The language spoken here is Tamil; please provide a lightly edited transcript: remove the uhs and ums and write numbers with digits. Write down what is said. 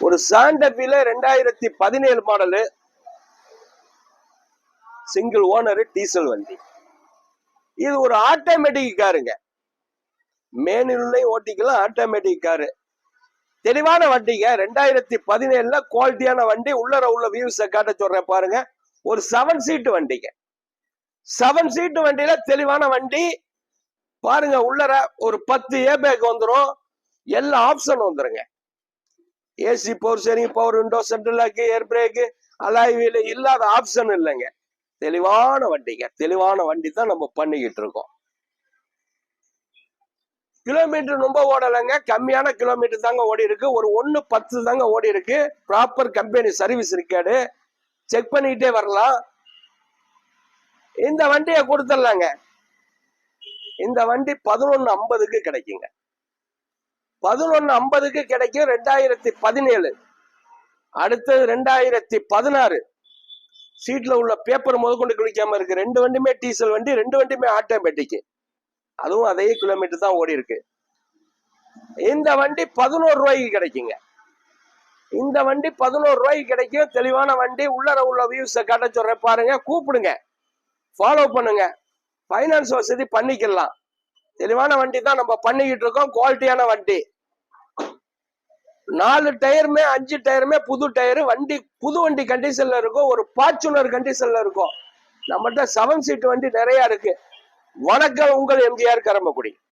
ஒரு சாண்டபில 2017 மாடலு சிங்கிள் ஓனர் டீசல் வண்டி. இது ஒரு ஆட்டோமேட்டிக் காருங்க. மேனுவல்லையும் ஓட்டிக்கலாம், ஆட்டோமேட்டிக் காரு. தெளிவான வண்டிங்க. 2017 குவாலிட்டியான வண்டி. உள்ளர உள்ள வியூஸை காட்ட சொல்றேன் பாருங்க. ஒரு 7 சீட்டு வண்டிங்க. 7 சீட்டு வண்டியில தெளிவான வண்டி பாருங்க. உள்ளர ஒரு 10 ஏபேக் வந்துடும். எல்லா ஆப்ஷன் வந்துருங்க. AC, power steering, power window, central lock, air brake, alloy wheel இல்லாத ஆப்ஷன் இல்லைங்க. தெளிவான வண்டிங்க. தெளிவான வண்டி தான் நம்ம பண்ணிக்கிட்டு இருக்கோம். கிலோமீட்டர் ரொம்ப ஓடலைங்க. கம்மியான கிலோமீட்டர் தாங்க ஓடி இருக்கு. ஒரு 1:10 தாங்க ஓடி இருக்கு. ப்ராப்பர் கம்பெனி சர்வீஸ் இருக்காது. செக் பண்ணிக்கிட்டே வரலாம். இந்த வண்டியை கொடுத்துடலாங்க. இந்த வண்டி 11:50க்கு கிடைக்குங்க. 11:50க்கு கிடைக்கும். 2017. அடுத்தது 2016. சீட்ல உள்ள பேப்பர் முதற்கொண்டு கிழிக்காம இருக்கு. 2 வண்டியுமே டீசல் வண்டி, 2 வண்டியுமே ஆட்டோமேட்டிக். அதுவும் அதே கிலோமீட்டர் தான் ஓடி இருக்கு. இந்த வண்டி 11 ரூபாய்க்கு கிடைக்குங்க. இந்த வண்டி 11 ரூபாய்க்கு கிடைக்கும். தெளிவான வண்டி. உள்ளர உள்ள வியூஸை காட்ட சொல்றேன் பாருங்க. கூப்பிடுங்க, ஃபாலோ பண்ணுங்க. பைனான்ஸ் வசதி பண்ணிக்கலாம். தெளிவான வண்டி தான் நம்ம பண்ணிக்கிட்டு இருக்கோம். குவாலிட்டியான வண்டி. 4 டயருமே 5 டயருமே புது டயரு. வண்டி புது வண்டி கண்டிஷன்ல இருக்கும். ஒரு ஃபார்ச்சுனர் கண்டிஷன்ல இருக்கும். நம்மகிட்ட 7 சீட் வண்டி நிறைய இருக்கு. வணக்கம், உங்கள் எம்ஜிஆர் கரம்பக்குடி.